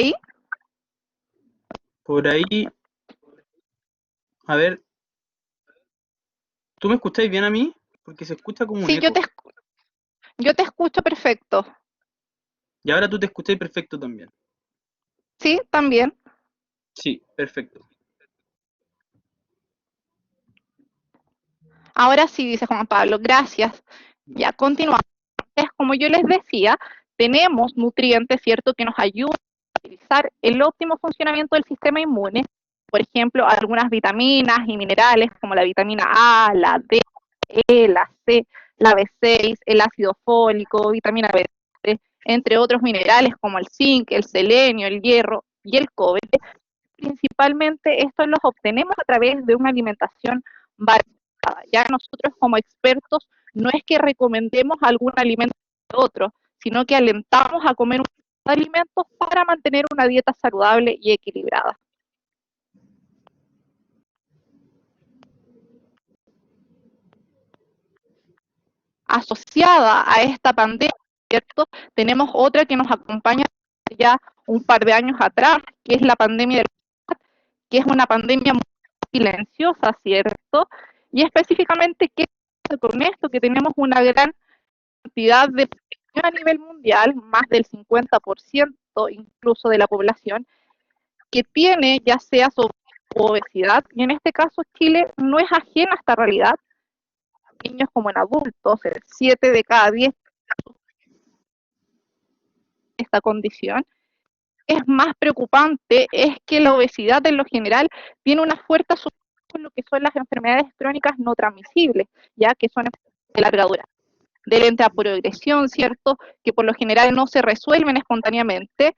¿Sí? Por ahí, a ver, ¿tú me escucháis bien a mí? Porque se escucha como un Sí, eco. yo te escucho perfecto. Y ahora tú te escucháis perfecto también. Sí, también. Sí, perfecto. Ahora sí, dice Juan Pablo, gracias. Ya, continuamos. Como yo les decía, tenemos nutrientes, ¿cierto?, que nos ayudan a utilizar el óptimo funcionamiento del sistema inmune. Por ejemplo, algunas vitaminas y minerales como la vitamina A, la D, la C, la B6, el ácido fólico, vitamina B3, entre otros minerales como el zinc, el selenio, el hierro y el cobre. Principalmente estos los obtenemos a través de una alimentación variada. Ya nosotros como expertos no es que recomendemos algún alimento u otro, sino que alentamos a comer alimentos para mantener una dieta saludable y equilibrada. Asociada a esta pandemia, ¿cierto? Tenemos otra que nos acompaña ya un par de años atrás, que es la pandemia del que es una pandemia muy silenciosa, ¿cierto? Y específicamente, ¿qué pasa con esto? Que tenemos una gran cantidad de población a nivel mundial, más del 50% incluso de la población, que tiene ya sea obesidad, y en este caso Chile no es ajena a esta realidad, niños como en adultos, el 7 de cada 10 esta condición. Es más preocupante es que la obesidad en lo general tiene una fuerte asociación con lo que son las enfermedades crónicas no transmisibles, ya que son de larga duración, de lenta progresión, ¿cierto? Que por lo general no se resuelven espontáneamente,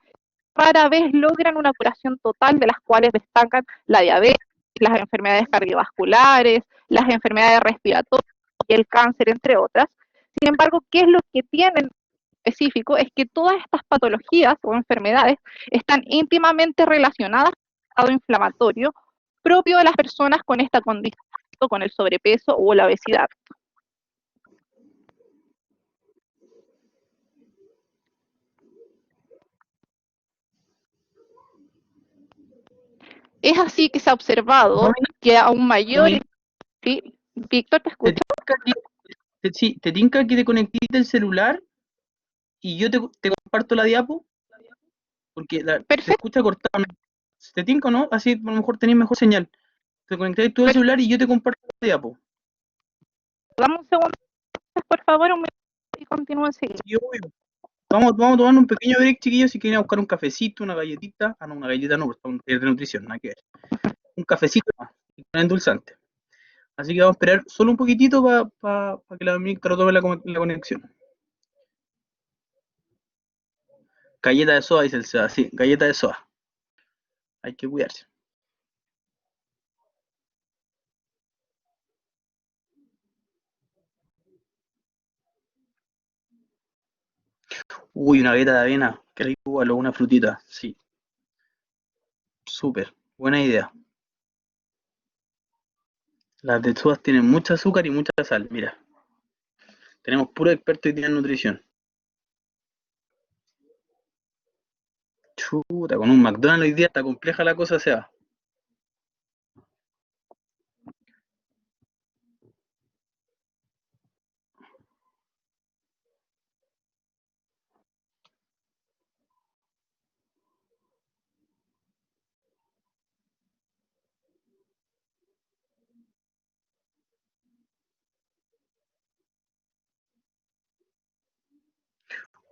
rara vez logran una curación total, de las cuales destacan la diabetes, las enfermedades cardiovasculares, las enfermedades respiratorias y el cáncer, entre otras. Sin embargo, ¿qué es lo que tienen específico? Es que todas estas patologías o enfermedades están íntimamente relacionadas con el estado inflamatorio propio de las personas con esta condición, con el sobrepeso o la obesidad. Es así que se ha observado Domi, que a un mayor... Domi, ¿Sí? Víctor, ¿te ¿te escucho? tinca sí, te tinca que te conectes el celular y yo te comparto la diapo? Porque se Perfecto, escucha cortado. ¿Te tinca o no? Así a lo mejor tenéis mejor señal. Te conectáis tú el perfecto. celular y yo te comparto la diapo. Dame un segundo, por favor, un minuto y continúo enseguida. Sí, obvio. Vamos a tomar un pequeño break, chiquillos, si quieren buscar un cafecito, una galletita. Ah, no, una galletita no, porque es un taller de nutrición, nada que ver. Un cafecito más, con endulzante. Así que vamos a esperar solo un poquitito para que la micro tome la conexión. Galleta de soda, dice el Seba, sí, galleta de soda. Hay que cuidarse. Uy, una galleta de avena, qué rico, o una frutita, sí, súper, buena idea. Las de sodas tienen mucho azúcar y mucha sal, mira. Tenemos puro experto hoy día en nutrición. Chuta, con un McDonald's hoy día está compleja la cosa, Seba.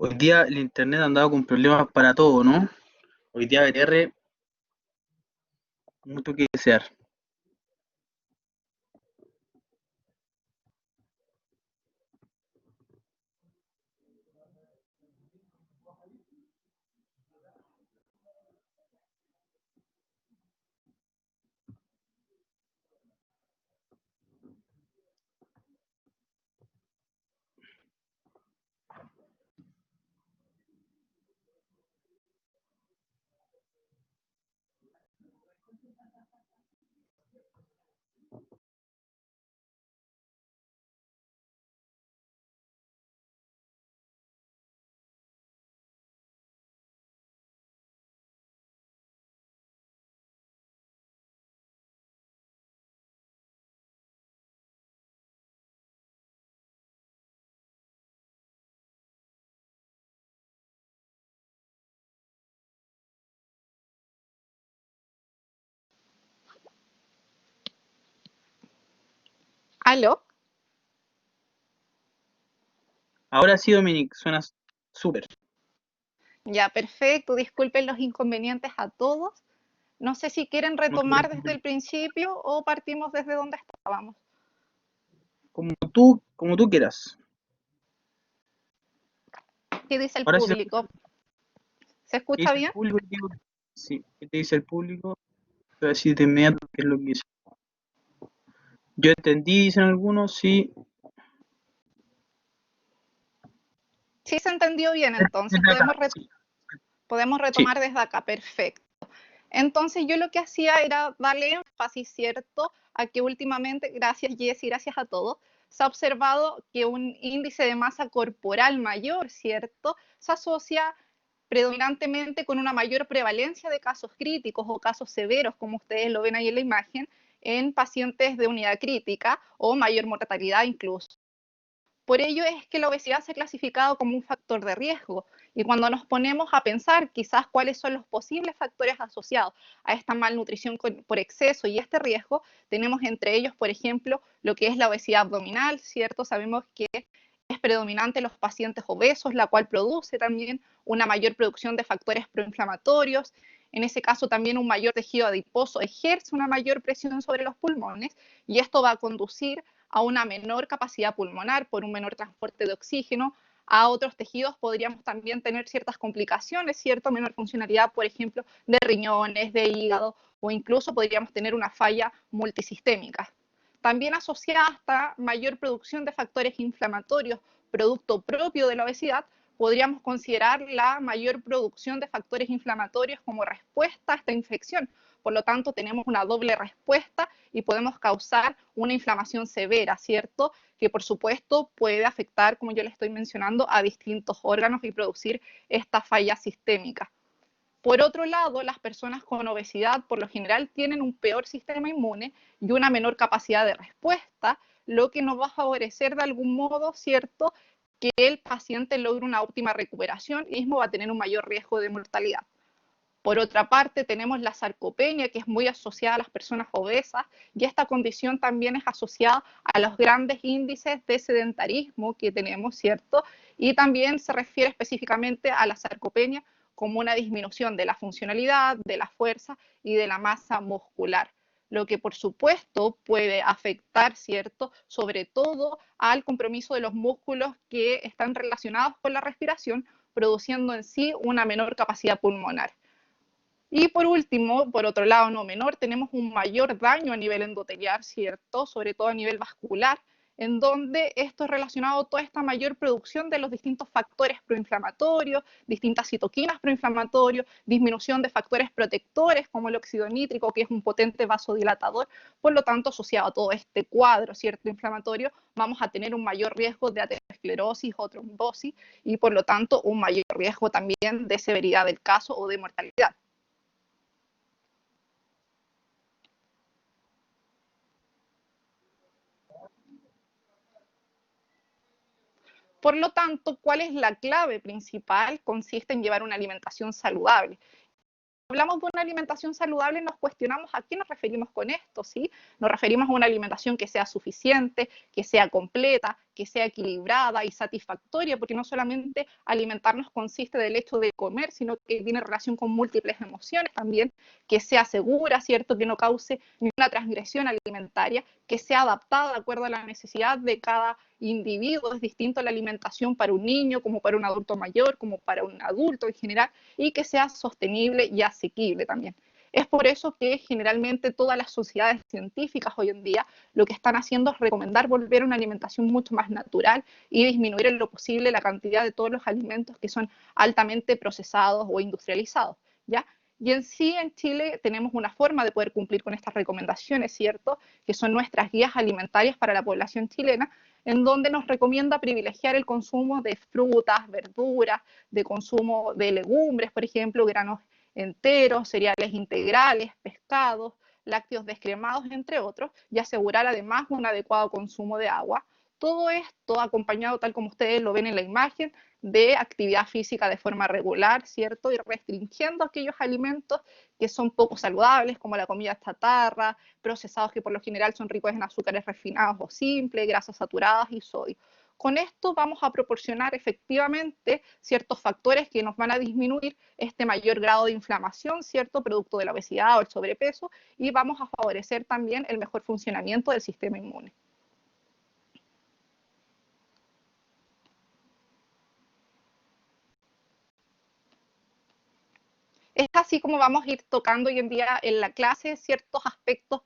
Hoy día el internet ha andado con problemas para todo, ¿no? Hoy día BTR, mucho que desear. ¿Aló? Ahora sí, Dominic, suena súper. Ya, perfecto. Disculpen los inconvenientes a todos. No sé si quieren No te retomar desde preocupes. el principio o partimos desde donde estábamos. Como tú quieras. ¿Qué dice el Ahora sí, público? ¿Se ¿qué escucha dice el bien? público? Sí, ¿qué te dice el público? Te voy a decir de inmediato qué es lo que dice. Yo entendí, dicen algunos, sí. Sí, se entendió bien, entonces Desde acá, sí. podemos Sí. retomar desde acá. Perfecto. Entonces yo lo que hacía era darle énfasis, ¿cierto?, a que últimamente, gracias Jessy, gracias a todos, se ha observado que un índice de masa corporal mayor, ¿cierto?, se asocia predominantemente con una mayor prevalencia de casos críticos o casos severos, como ustedes lo ven ahí en la imagen, en pacientes de unidad crítica o mayor mortalidad incluso. Por ello es que la obesidad se ha clasificado como un factor de riesgo y cuando nos ponemos a pensar quizás cuáles son los posibles factores asociados a esta malnutrición por exceso y este riesgo, tenemos entre ellos, por ejemplo, lo que es la obesidad abdominal, ¿cierto? Sabemos que es predominante en los pacientes obesos, la cual produce también una mayor producción de factores proinflamatorios. En ese caso también un mayor tejido adiposo ejerce una mayor presión sobre los pulmones y esto va a conducir a una menor capacidad pulmonar por un menor transporte de oxígeno. A otros tejidos podríamos también tener ciertas complicaciones, cierta menor funcionalidad, por ejemplo, de riñones, de hígado, o incluso podríamos tener una falla multisistémica. También asociada a esta mayor producción de factores inflamatorios, producto propio de la obesidad, podríamos considerar la mayor producción de factores inflamatorios como respuesta a esta infección. Por lo tanto, tenemos una doble respuesta y podemos causar una inflamación severa, ¿cierto? Que por supuesto puede afectar, como yo le estoy mencionando, a distintos órganos y producir esta falla sistémica. Por otro lado, las personas con obesidad por lo general tienen un peor sistema inmune y una menor capacidad de respuesta, lo que nos va a favorecer de algún modo, ¿cierto?, que el paciente logre una óptima recuperación y mismo va a tener un mayor riesgo de mortalidad. Por otra parte, tenemos la sarcopenia, que es muy asociada a las personas obesas, y esta condición también es asociada a los grandes índices de sedentarismo que tenemos, ¿cierto? Y también se refiere específicamente a la sarcopenia como una disminución de la funcionalidad, de la fuerza y de la masa muscular, lo que por supuesto puede afectar, ¿cierto?, sobre todo al compromiso de los músculos que están relacionados con la respiración, produciendo en sí una menor capacidad pulmonar. Y por último, por otro lado, no menor, tenemos un mayor daño a nivel endotelial, ¿cierto? Sobre todo a nivel vascular, en donde esto es relacionado a toda esta mayor producción de los distintos factores proinflamatorios, distintas citoquinas proinflamatorios, disminución de factores protectores como el óxido nítrico, que es un potente vasodilatador. Por lo tanto, asociado a todo este cuadro, ¿cierto?, inflamatorio, vamos a tener un mayor riesgo de aterosclerosis o trombosis y por lo tanto un mayor riesgo también de severidad del caso o de mortalidad. Por lo tanto, ¿cuál es la clave principal? Consiste en llevar una alimentación saludable. Hablamos de una alimentación saludable, nos cuestionamos a qué nos referimos con esto, ¿sí? Nos referimos a una alimentación que sea suficiente, que sea completa, que sea equilibrada y satisfactoria, porque no solamente alimentarnos consiste del hecho de comer, sino que tiene relación con múltiples emociones también, que sea segura, ¿cierto? Que no cause ninguna transgresión alimentaria, que sea adaptada de acuerdo a la necesidad de cada individuo. Es distinto la alimentación para un niño, como para un adulto mayor, como para un adulto en general, y que sea sostenible y asequible también. Es por eso que generalmente todas las sociedades científicas hoy en día lo que están haciendo es recomendar volver a una alimentación mucho más natural y disminuir en lo posible la cantidad de todos los alimentos que son altamente procesados o industrializados, ¿ya? Y en sí, en Chile tenemos una forma de poder cumplir con estas recomendaciones, ¿cierto? Que son nuestras guías alimentarias para la población chilena, en donde nos recomienda privilegiar el consumo de frutas, verduras, de consumo de legumbres, por ejemplo, granos enteros, cereales integrales, pescados, lácteos descremados, entre otros, y asegurar además un adecuado consumo de agua. Todo esto acompañado, tal como ustedes lo ven en la imagen, de actividad física de forma regular, ¿cierto? Y restringiendo aquellos alimentos que son poco saludables, como la comida chatarra, procesados que por lo general son ricos en azúcares refinados o simples, grasas saturadas y sodio. Con esto vamos a proporcionar efectivamente ciertos factores que nos van a disminuir este mayor grado de inflamación, ¿cierto? Producto de la obesidad o el sobrepeso, y vamos a favorecer también el mejor funcionamiento del sistema inmune. Es así como vamos a ir tocando hoy en día en la clase ciertos aspectos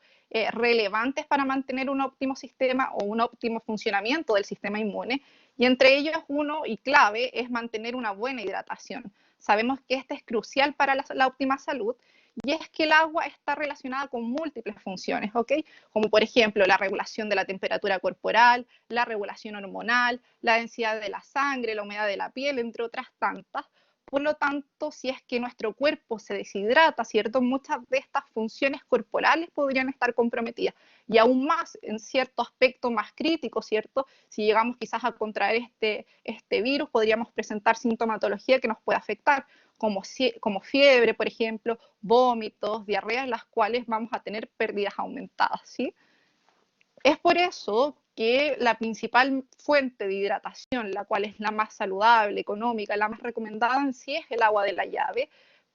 relevantes para mantener un óptimo sistema o un óptimo funcionamiento del sistema inmune. Y entre ellos uno y clave es mantener una buena hidratación. Sabemos que este es crucial para la óptima salud y es que el agua está relacionada con múltiples funciones, ¿ok? Como por ejemplo la regulación de la temperatura corporal, la regulación hormonal, la densidad de la sangre, la humedad de la piel, entre otras tantas. Por lo tanto, si es que nuestro cuerpo se deshidrata, ¿cierto? Muchas de estas funciones corporales podrían estar comprometidas. Y aún más en cierto aspecto más crítico, ¿cierto? Si llegamos quizás a contraer este virus, podríamos presentar sintomatología que nos puede afectar, como fiebre, por ejemplo, vómitos, diarreas, las cuales vamos a tener pérdidas aumentadas, ¿sí? Es por eso que la principal fuente de hidratación, la cual es la más saludable, económica, la más recomendada en sí es el agua de la llave,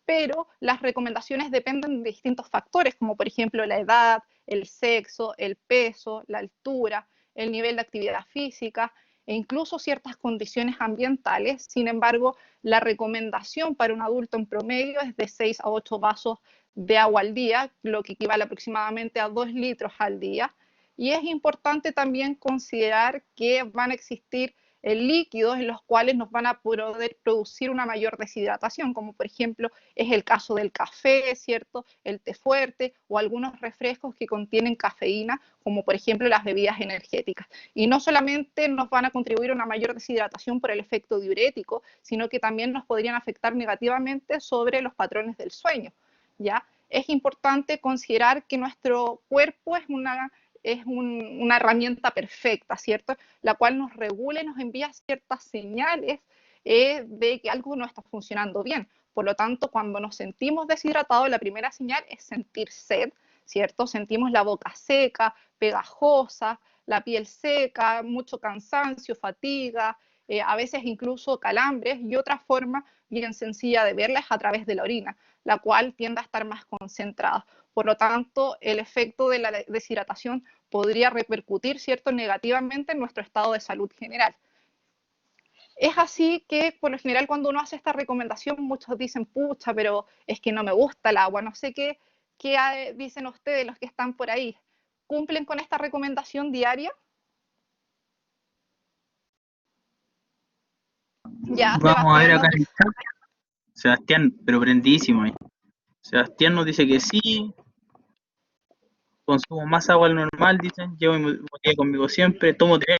pero las recomendaciones dependen de distintos factores, como por ejemplo la edad, el sexo, el peso, la altura, el nivel de actividad física e incluso ciertas condiciones ambientales. Sin embargo, la recomendación para un adulto en promedio es de 6 a 8 vasos de agua al día, lo que equivale aproximadamente a 2 litros al día. Y es importante también considerar que van a existir líquidos en los cuales nos van a poder producir una mayor deshidratación, como por ejemplo es el caso del café, ¿cierto? El té fuerte o algunos refrescos que contienen cafeína, como por ejemplo las bebidas energéticas. Y no solamente nos van a contribuir a una mayor deshidratación por el efecto diurético, sino que también nos podrían afectar negativamente sobre los patrones del sueño, ¿ya? Es importante considerar que nuestro cuerpo es una herramienta perfecta, ¿cierto? La cual nos regula y nos envía ciertas señales de que algo no está funcionando bien. Por lo tanto, cuando nos sentimos deshidratados, la primera señal es sentir sed, ¿cierto? Sentimos la boca seca, pegajosa, la piel seca, mucho cansancio, fatiga, a veces incluso calambres, y otra forma bien sencilla de verla es a través de la orina, la cual tiende a estar más concentrada. Por lo tanto, el efecto de la deshidratación podría repercutir, ¿cierto?, negativamente en nuestro estado de salud general. Es así que, por lo general, cuando uno hace esta recomendación, muchos dicen, pucha, pero es que no me gusta el agua. No sé qué dicen ustedes, los que están por ahí. ¿Cumplen con esta recomendación diaria? Ya, Vamos a ver Sebastián, acá en el chat. Sebastián, pero prendidísimo ahí. Sebastián nos dice que sí. Consumo más agua al normal, dicen. Llevo mi botella conmigo siempre. Tomo té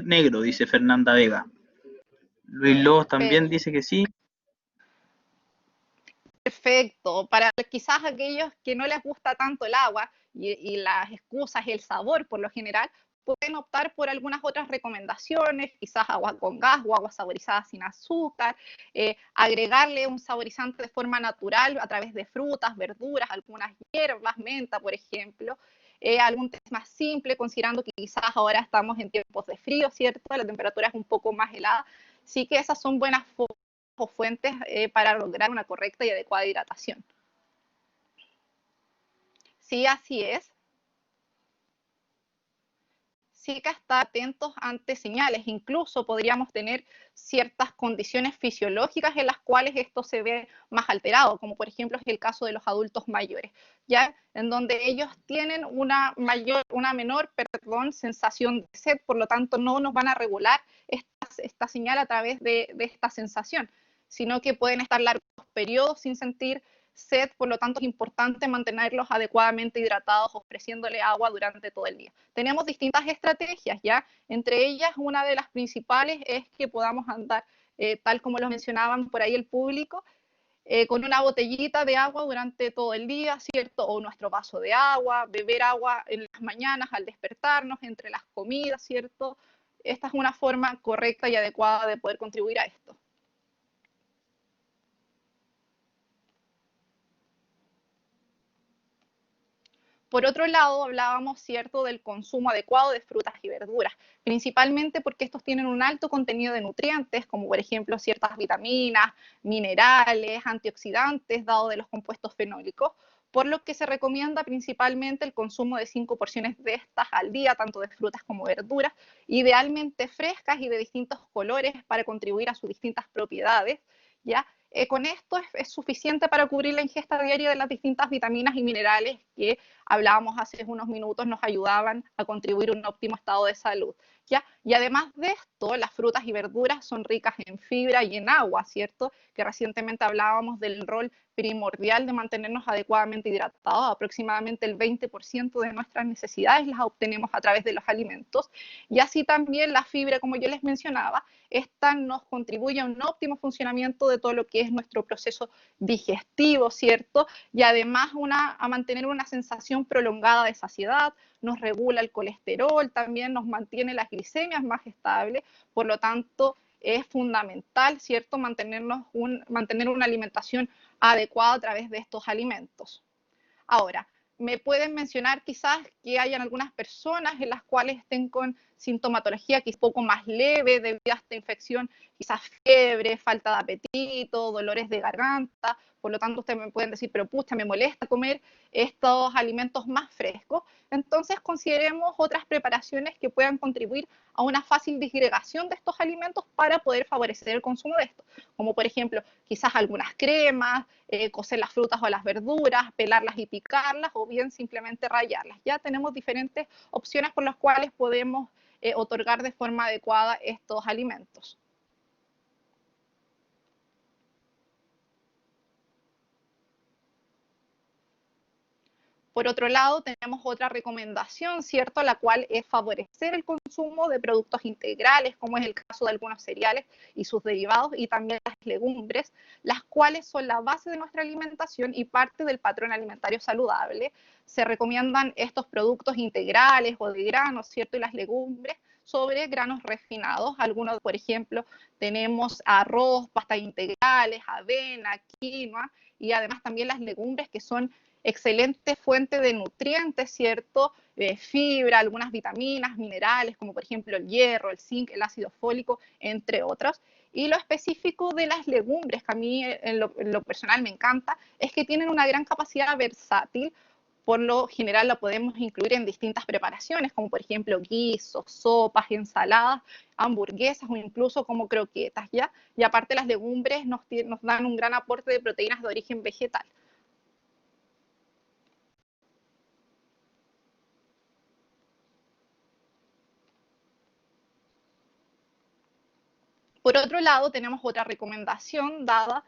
negro, dice Fernanda Vega. Luis Lobos también dice que sí. perfecto. Para quizás aquellos que no les gusta tanto el agua y las excusas y el sabor por lo general, pueden optar por algunas otras recomendaciones, quizás agua con gas o agua saborizada sin azúcar, agregarle un saborizante de forma natural a través de frutas, verduras, algunas hierbas, menta, por ejemplo. Algún té más simple, considerando que quizás ahora estamos en tiempos de frío, ¿cierto? La temperatura es un poco más helada. Sí que esas son buenas o fuentes para lograr una correcta y adecuada hidratación. Sí, así es. Sí que estar atentos ante señales. Incluso podríamos tener ciertas condiciones fisiológicas en las cuales esto se ve más alterado, como por ejemplo es el caso de los adultos mayores, ya en donde ellos tienen una menor, sensación de sed, por lo tanto no nos van a regular esta señal a través de esta sensación, sino que pueden estar largos periodos sin sentir sed, por lo tanto es importante mantenerlos adecuadamente hidratados, ofreciéndole agua durante todo el día. Tenemos distintas estrategias, ¿ya? Entre ellas, una de las principales es que podamos andar, tal como lo mencionaban por ahí el público, con una botellita de agua durante todo el día, ¿cierto? O nuestro vaso de agua, beber agua en las mañanas al despertarnos, entre las comidas, ¿cierto? Esta es una forma correcta y adecuada de poder contribuir a esto. Por otro lado, hablábamos, ¿cierto?, del consumo adecuado de frutas y verduras, principalmente porque estos tienen un alto contenido de nutrientes, como por ejemplo ciertas vitaminas, minerales, antioxidantes, dado de los compuestos fenólicos, por lo que se recomienda principalmente el consumo de 5 porciones de estas al día, tanto de frutas como verduras, idealmente frescas y de distintos colores para contribuir a sus distintas propiedades, ¿ya? Con esto es suficiente para cubrir la ingesta diaria de las distintas vitaminas y minerales que hablábamos hace unos minutos, nos ayudaban a contribuir a un óptimo estado de salud, ¿ya? Y además de esto, las frutas y verduras son ricas en fibra y en agua, ¿cierto? Que recientemente hablábamos del rol primordial de mantenernos adecuadamente hidratados. Aproximadamente el 20% de nuestras necesidades las obtenemos a través de los alimentos. Y así también la fibra, como yo les mencionaba, esta nos contribuye a un óptimo funcionamiento de todo lo que es nuestro proceso digestivo, ¿cierto? Y además a mantener una sensación prolongada de saciedad, nos regula el colesterol, también nos mantiene las glicemias más estables, por lo tanto es fundamental, ¿cierto?, mantener una alimentación adecuada a través de estos alimentos. Ahora, me pueden mencionar quizás que hayan algunas personas en las cuales estén con sintomatología que es poco más leve debido a esta infección, quizás fiebre, falta de apetito, dolores de garganta. Por lo tanto, ustedes me pueden decir, pero pucha, me molesta comer estos alimentos más frescos. Entonces, consideremos otras preparaciones que puedan contribuir a una fácil disgregación de estos alimentos para poder favorecer el consumo de estos, como por ejemplo, quizás algunas cremas, cocer las frutas o las verduras, pelarlas y picarlas, o bien simplemente rallarlas. Ya tenemos diferentes opciones por las cuales podemos otorgar de forma adecuada estos alimentos. Por otro lado, tenemos otra recomendación, ¿cierto?, la cual es favorecer el consumo de productos integrales, como es el caso de algunos cereales y sus derivados, y también las legumbres, las cuales son la base de nuestra alimentación y parte del patrón alimentario saludable. Se recomiendan estos productos integrales o de granos, ¿cierto?, y las legumbres sobre granos refinados. Algunos, por ejemplo, tenemos arroz, pastas integrales, avena, quinoa, y además también las legumbres, que son excelente fuente de nutrientes, ¿cierto? Fibra, algunas vitaminas, minerales, como por ejemplo el hierro, el zinc, el ácido fólico, entre otros. Y lo específico de las legumbres, que a mí en lo personal me encanta, es que tienen una gran capacidad versátil. Por lo general la podemos incluir en distintas preparaciones, como por ejemplo guisos, sopas, ensaladas, hamburguesas o incluso como croquetas, ¿ya? Y aparte las legumbres nos dan un gran aporte de proteínas de origen vegetal. Por otro lado, tenemos otra recomendación dada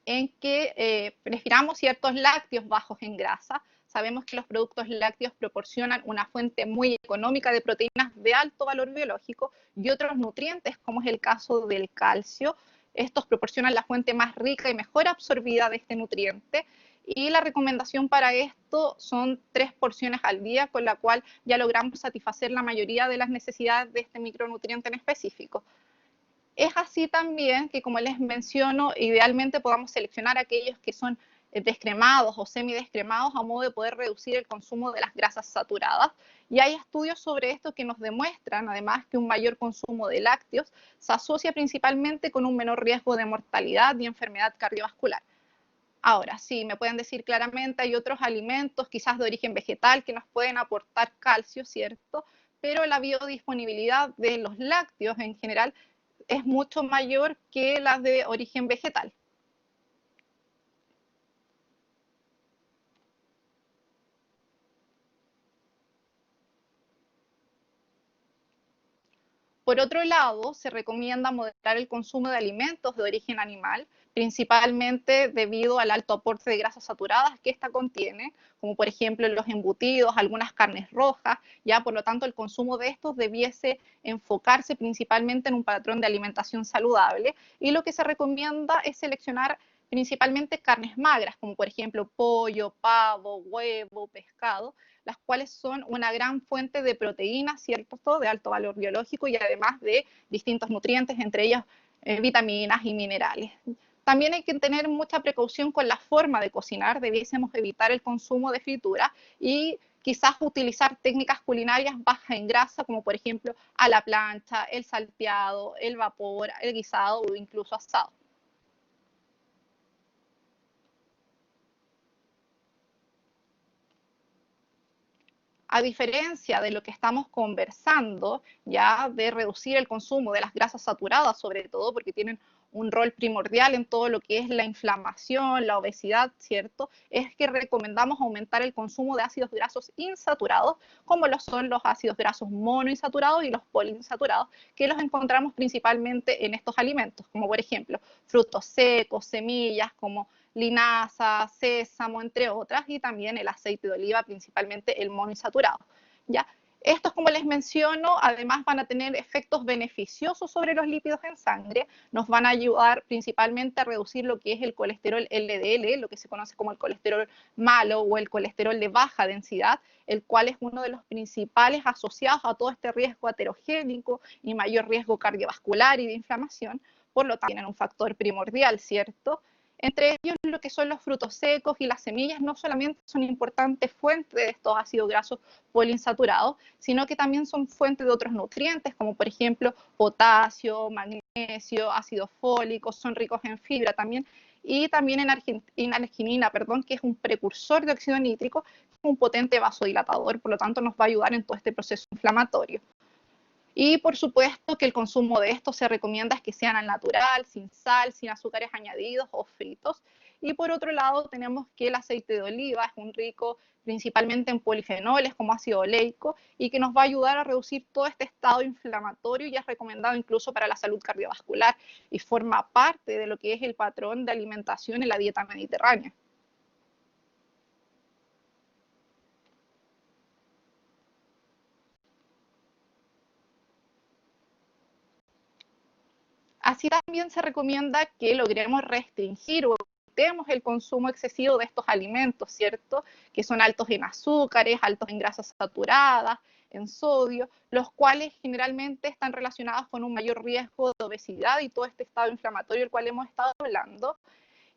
en que prefiramos ciertos lácteos bajos en grasa. Sabemos que los productos lácteos proporcionan una fuente muy económica de proteínas de alto valor biológico y otros nutrientes, como es el caso del calcio. Estos proporcionan la fuente más rica y mejor absorbida de este nutriente. Y la recomendación para esto son 3 porciones al día, con la cual ya logramos satisfacer la mayoría de las necesidades de este micronutriente en específico. Es así también que, como les menciono, idealmente podamos seleccionar aquellos que son descremados o semidescremados a modo de poder reducir el consumo de las grasas saturadas. Y hay estudios sobre esto que nos demuestran, además, que un mayor consumo de lácteos se asocia principalmente con un menor riesgo de mortalidad y enfermedad cardiovascular. Ahora, sí, me pueden decir claramente, hay otros alimentos, quizás de origen vegetal, que nos pueden aportar calcio, ¿cierto? Pero la biodisponibilidad de los lácteos en general es mucho mayor que las de origen vegetal. Por otro lado, se recomienda moderar el consumo de alimentos de origen animal, principalmente debido al alto aporte de grasas saturadas que esta contiene, como por ejemplo los embutidos, algunas carnes rojas. Ya por lo tanto el consumo de estos debiese enfocarse principalmente en un patrón de alimentación saludable, y lo que se recomienda es seleccionar principalmente carnes magras, como por ejemplo pollo, pavo, huevo, pescado, las cuales son una gran fuente de proteínas, ¿cierto? De alto valor biológico y además de distintos nutrientes, entre ellos vitaminas y minerales. También hay que tener mucha precaución con la forma de cocinar, debiésemos evitar el consumo de fritura y quizás utilizar técnicas culinarias bajas en grasa, como por ejemplo a la plancha, el salteado, el vapor, el guisado o incluso asado. A diferencia de lo que estamos conversando, ya de reducir el consumo de las grasas saturadas, sobre todo porque tienen un rol primordial en todo lo que es la inflamación, la obesidad, ¿cierto? Es que recomendamos aumentar el consumo de ácidos grasos insaturados, como lo son los ácidos grasos monoinsaturados y los poliinsaturados, que los encontramos principalmente en estos alimentos, como por ejemplo frutos secos, semillas, como linaza, sésamo, entre otras, y también el aceite de oliva, principalmente el monoinsaturado. ¿Ya? Estos, como les menciono, además van a tener efectos beneficiosos sobre los lípidos en sangre, nos van a ayudar principalmente a reducir lo que es el colesterol LDL, lo que se conoce como el colesterol malo o el colesterol de baja densidad, el cual es uno de los principales asociados a todo este riesgo aterogénico y mayor riesgo cardiovascular y de inflamación, por lo tanto tienen un factor primordial, ¿cierto? Entre ellos, lo que son los frutos secos y las semillas no solamente son importantes fuentes de estos ácidos grasos poliinsaturados, sino que también son fuentes de otros nutrientes, como por ejemplo potasio, magnesio, ácido fólico, son ricos en fibra también, y también en arginina, que es un precursor de óxido nítrico, un potente vasodilatador, por lo tanto nos va a ayudar en todo este proceso inflamatorio. Y por supuesto que el consumo de estos se recomienda que sean al natural, sin sal, sin azúcares añadidos o fritos. Y por otro lado tenemos que el aceite de oliva es un rico principalmente en polifenoles como ácido oleico y que nos va a ayudar a reducir todo este estado inflamatorio y es recomendado incluso para la salud cardiovascular y forma parte de lo que es el patrón de alimentación en la dieta mediterránea. Así también se recomienda que logremos restringir o evitemos el consumo excesivo de estos alimentos, ¿cierto? Que son altos en azúcares, altos en grasas saturadas, en sodio, los cuales generalmente están relacionados con un mayor riesgo de obesidad y todo este estado inflamatorio del cual hemos estado hablando.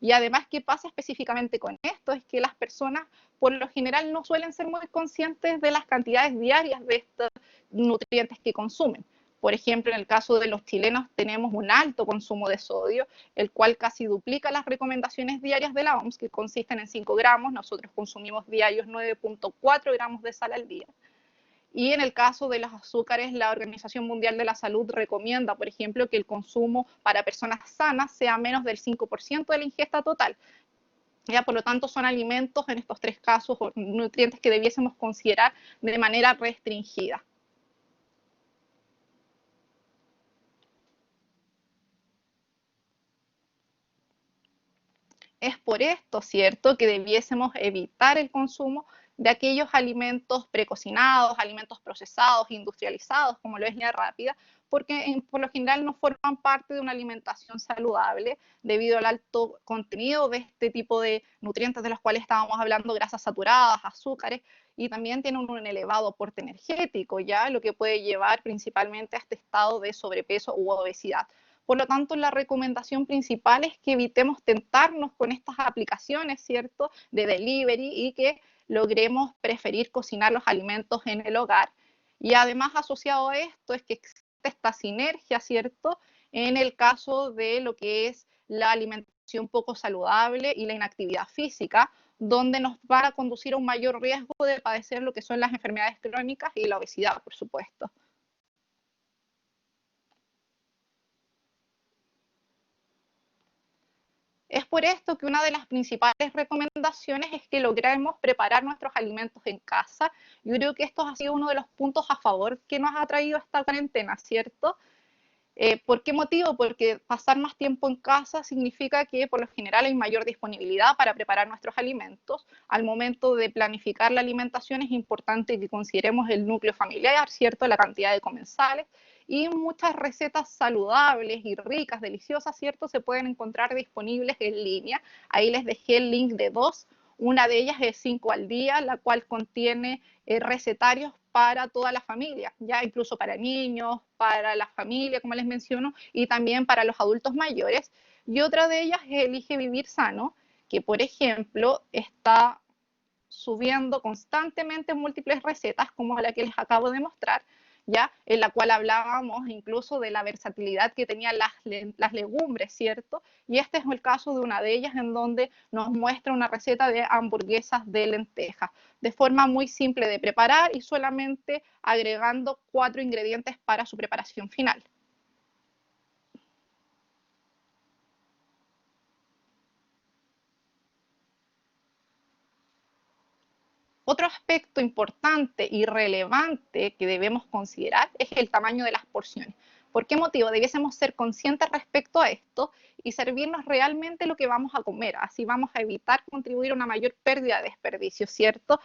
Y además, ¿qué pasa específicamente con esto? Es que las personas por lo general no suelen ser muy conscientes de las cantidades diarias de estos nutrientes que consumen. Por ejemplo, en el caso de los chilenos tenemos un alto consumo de sodio, el cual casi duplica las recomendaciones diarias de la OMS, que consisten en 5 gramos, nosotros consumimos diarios 9.4 gramos de sal al día. Y en el caso de los azúcares, la Organización Mundial de la Salud recomienda, por ejemplo, que el consumo para personas sanas sea menos del 5% de la ingesta total. Ya, por lo tanto, son alimentos en estos tres casos o nutrientes que debiésemos considerar de manera restringida. Es por esto, ¿cierto?, que debiésemos evitar el consumo de aquellos alimentos precocinados, alimentos procesados, industrializados, como lo es la rápida, porque por lo general no forman parte de una alimentación saludable debido al alto contenido de este tipo de nutrientes de los cuales estábamos hablando, grasas saturadas, azúcares, y también tienen un elevado aporte energético, ya lo que puede llevar principalmente a este estado de sobrepeso u obesidad. Por lo tanto, la recomendación principal es que evitemos tentarnos con estas aplicaciones, ¿cierto?, de delivery y que logremos preferir cocinar los alimentos en el hogar. Y además, asociado a esto, es que existe esta sinergia, ¿cierto?, en el caso de lo que es la alimentación poco saludable y la inactividad física, donde nos va a conducir a un mayor riesgo de padecer lo que son las enfermedades crónicas y la obesidad, por supuesto. Es por esto que una de las principales recomendaciones es que logremos preparar nuestros alimentos en casa. Yo creo que esto ha sido uno de los puntos a favor que nos ha traído esta cuarentena, ¿cierto? ¿Por qué motivo? Porque pasar más tiempo en casa significa que por lo general hay mayor disponibilidad para preparar nuestros alimentos. Al momento de planificar la alimentación es importante que consideremos el núcleo familiar, ¿cierto? La cantidad de comensales y muchas recetas saludables y ricas, deliciosas, ¿cierto? Se pueden encontrar disponibles en línea. Ahí les dejé el link de dos. Una de ellas es 5 al día, la cual contiene recetarios para toda la familia, ya incluso para niños, para la familia, como les menciono, y también para los adultos mayores. Y otra de ellas es Elige Vivir Sano, que por ejemplo está subiendo constantemente múltiples recetas, como la que les acabo de mostrar, ¿ya? En la cual hablábamos incluso de la versatilidad que tenían las legumbres, ¿cierto? Y este es el caso de una de ellas, en donde nos muestra una receta de hamburguesas de lentejas, de forma muy simple de preparar y solamente agregando 4 ingredientes para su preparación final. Otro aspecto importante y relevante que debemos considerar es el tamaño de las porciones. ¿Por qué motivo? Debiésemos ser conscientes respecto a esto y servirnos realmente lo que vamos a comer. Así vamos a evitar contribuir a una mayor pérdida de desperdicio, ¿cierto?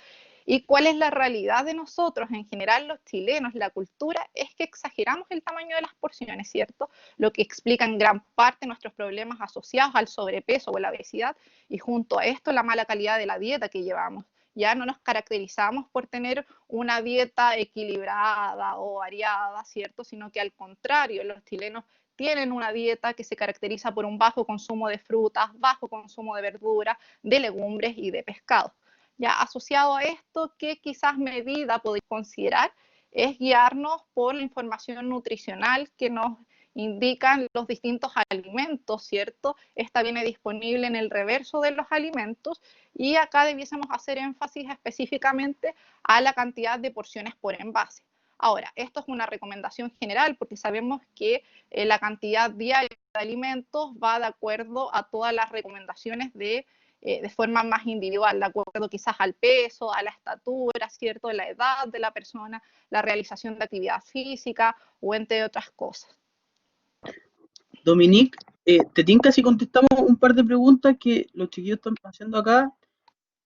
¿Y cuál es la realidad de nosotros? En general, los chilenos, la cultura, es que exageramos el tamaño de las porciones, ¿cierto? Lo que explica en gran parte nuestros problemas asociados al sobrepeso o la obesidad, y junto a esto la mala calidad de la dieta que llevamos. Ya no nos caracterizamos por tener una dieta equilibrada o variada, ¿cierto? Sino que al contrario, los chilenos tienen una dieta que se caracteriza por un bajo consumo de frutas, bajo consumo de verduras, de legumbres y de pescado. Ya asociado a esto, ¿qué quizás medida podéis considerar? Es guiarnos por la información nutricional que nos indican los distintos alimentos, ¿cierto? Esta viene disponible en el reverso de los alimentos y acá debiésemos hacer énfasis específicamente a la cantidad de porciones por envase. Ahora, esto es una recomendación general porque sabemos que la cantidad diaria de alimentos va de acuerdo a todas las recomendaciones de forma más individual, de acuerdo quizás al peso, a la estatura, ¿cierto? La edad de la persona, la realización de actividad física o entre otras cosas. Dominique, te tinca si contestamos un par de preguntas que los chiquillos están haciendo acá.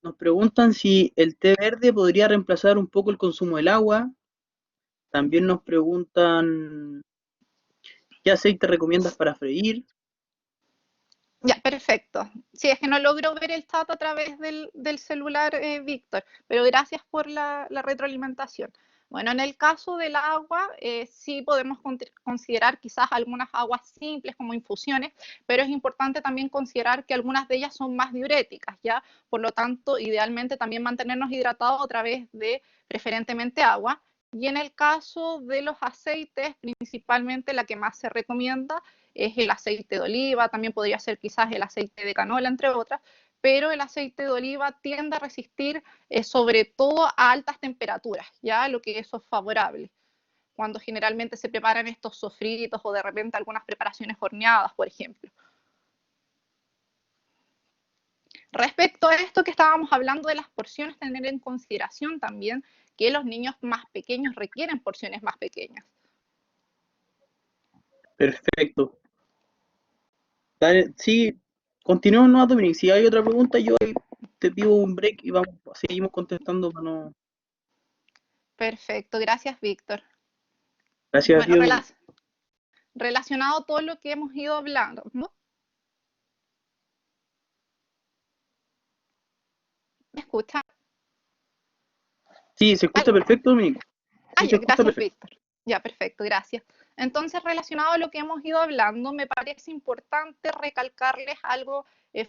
Nos preguntan si el té verde podría reemplazar un poco el consumo del agua. También nos preguntan qué aceite recomiendas para freír. Ya, perfecto. Sí, es que no logro ver el chat a través del celular, Víctor, pero gracias por la retroalimentación. Bueno, en el caso del agua, sí podemos considerar quizás algunas aguas simples como infusiones, pero es importante también considerar que algunas de ellas son más diuréticas, ¿ya? Por lo tanto, idealmente también mantenernos hidratados a través de preferentemente agua. Y en el caso de los aceites, principalmente la que más se recomienda es el aceite de oliva, también podría ser quizás el aceite de canola, entre otras, pero el aceite de oliva tiende a resistir sobre todo a altas temperaturas, ya lo que eso es favorable. Cuando generalmente se preparan estos sofritos o de repente algunas preparaciones horneadas, por ejemplo. Respecto a esto que estábamos hablando de las porciones, tener en consideración también que los niños más pequeños requieren porciones más pequeñas. Perfecto. Dale, sí, continuemos, no, Dominique. Si hay otra pregunta, yo ahí te pido un break y vamos, seguimos contestando para no. Perfecto, gracias, Víctor. Gracias a ti, Bueno, Dominique. relacionado a todo lo que hemos ido hablando, ¿no? ¿Me escuchan? Sí, se escucha ¿Aló? perfecto, Dominique. Sí, se Ya, escucha gracias, perfecto. Víctor. Ya, perfecto, gracias. Entonces, relacionado a lo que hemos ido hablando, me parece importante recalcarles algo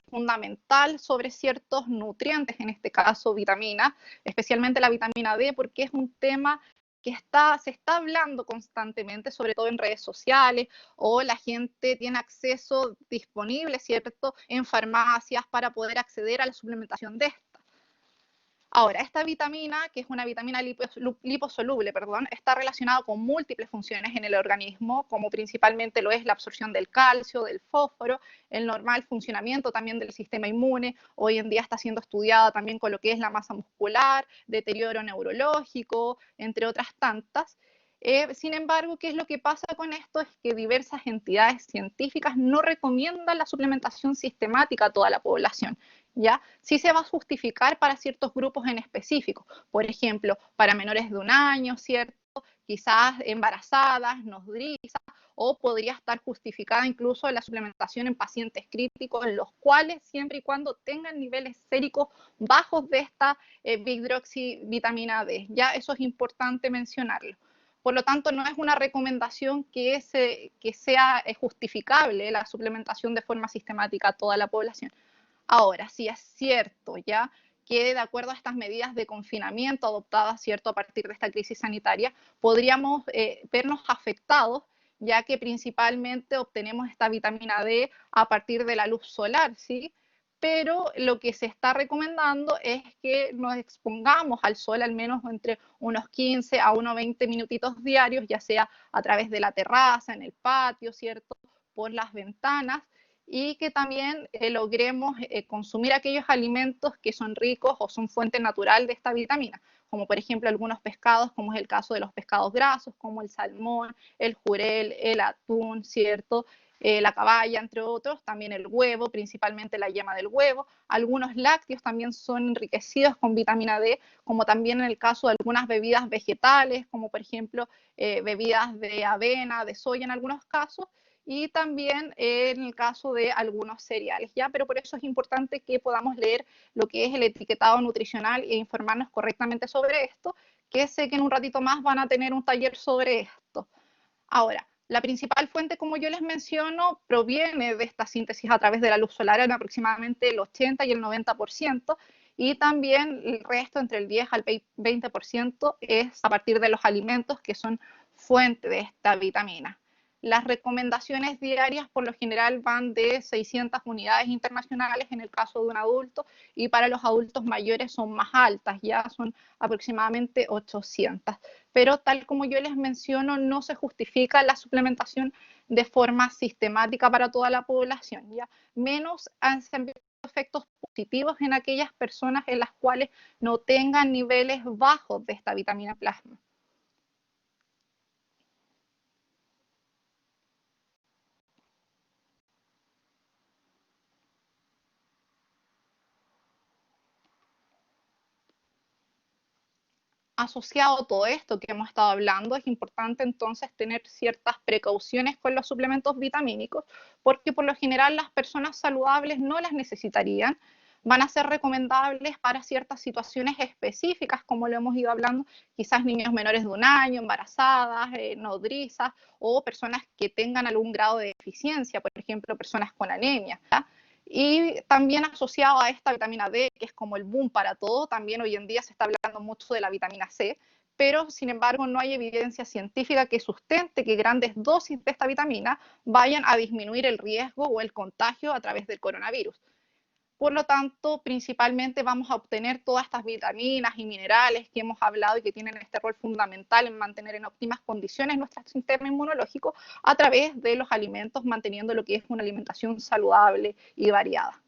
fundamental sobre ciertos nutrientes, en este caso vitaminas, especialmente la vitamina D, porque es un tema que se está hablando constantemente, sobre todo en redes sociales, o la gente tiene acceso disponible, ¿cierto?, en farmacias para poder acceder a la suplementación de esta. Ahora, esta vitamina, que es una vitamina liposoluble, está relacionada con múltiples funciones en el organismo, como principalmente lo es la absorción del calcio, del fósforo, el normal funcionamiento también del sistema inmune. Hoy en día está siendo estudiada también con lo que es la masa muscular, deterioro neurológico, entre otras tantas. Sin embargo, ¿qué es lo que pasa con esto? Es que diversas entidades científicas no recomiendan la suplementación sistemática a toda la población. ¿Ya? Sí se va a justificar para ciertos grupos en específico, por ejemplo, para menores de 1 año, ¿cierto? Quizás embarazadas, nodrizas, o podría estar justificada incluso la suplementación en pacientes críticos, en los cuales siempre y cuando tengan niveles séricos bajos de esta hidroxivitamina D. Ya eso es importante mencionarlo. Por lo tanto, no es una recomendación que sea justificable la suplementación de forma sistemática a toda la población. Ahora, sí es cierto ya que de acuerdo a estas medidas de confinamiento adoptadas, ¿cierto?, a partir de esta crisis sanitaria, podríamos vernos afectados, ya que principalmente obtenemos esta vitamina D a partir de la luz solar, ¿sí? Pero lo que se está recomendando es que nos expongamos al sol al menos entre unos 15 a unos 20 minutitos diarios, ya sea a través de la terraza, en el patio, ¿cierto?, por las ventanas, y que también logremos consumir aquellos alimentos que son ricos o son fuente natural de esta vitamina, como por ejemplo algunos pescados, como es el caso de los pescados grasos, como el salmón, el jurel, el atún, ¿cierto? La caballa, entre otros, también el huevo, principalmente la yema del huevo. Algunos lácteos también son enriquecidos con vitamina D, como también en el caso de algunas bebidas vegetales, como por ejemplo bebidas de avena, de soya en algunos casos, y también en el caso de algunos cereales, ¿ya? Pero por eso es importante que podamos leer lo que es el etiquetado nutricional e informarnos correctamente sobre esto, que sé que en un ratito más van a tener un taller sobre esto. Ahora, la principal fuente, como yo les menciono, proviene de esta síntesis a través de la luz solar en aproximadamente el 80 y el 90%, y también el resto, entre el 10 al 20%, es a partir de los alimentos que son fuente de esta vitamina. Las recomendaciones diarias por lo general van de 600 unidades internacionales en el caso de un adulto, y para los adultos mayores son más altas, ya son aproximadamente 800. Pero tal como yo les menciono, no se justifica la suplementación de forma sistemática para toda la población, ya menos han visto efectos positivos en aquellas personas en las cuales no tengan niveles bajos de esta vitamina plasma. Asociado a todo esto que hemos estado hablando, es importante entonces tener ciertas precauciones con los suplementos vitamínicos, porque por lo general las personas saludables no las necesitarían, van a ser recomendables para ciertas situaciones específicas, como lo hemos ido hablando, quizás niños menores de un año, embarazadas, nodrizas, o personas que tengan algún grado de deficiencia, por ejemplo, personas con anemia, ¿ya? Y también asociado a esta vitamina D, que es como el boom para todo, también hoy en día se está hablando mucho de la vitamina C, pero sin embargo no hay evidencia científica que sustente que grandes dosis de esta vitamina vayan a disminuir el riesgo o el contagio a través del coronavirus. Por lo tanto, principalmente vamos a obtener todas estas vitaminas y minerales que hemos hablado y que tienen este rol fundamental en mantener en óptimas condiciones nuestro sistema inmunológico a través de los alimentos, manteniendo lo que es una alimentación saludable y variada.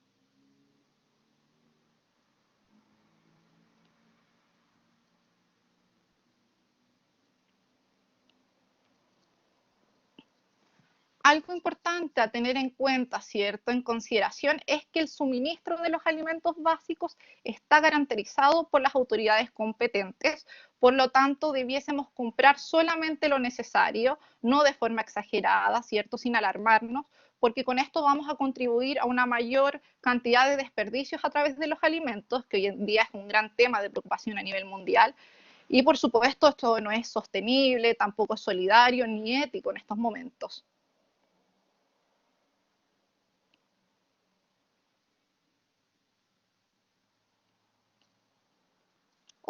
Algo importante a tener en cuenta, ¿cierto?, en consideración, es que el suministro de los alimentos básicos está garantizado por las autoridades competentes, por lo tanto, debiésemos comprar solamente lo necesario, no de forma exagerada, ¿cierto?, sin alarmarnos, porque con esto vamos a contribuir a una mayor cantidad de desperdicios a través de los alimentos, que hoy en día es un gran tema de preocupación a nivel mundial. Y por supuesto, esto no es sostenible, tampoco es solidario ni ético en estos momentos.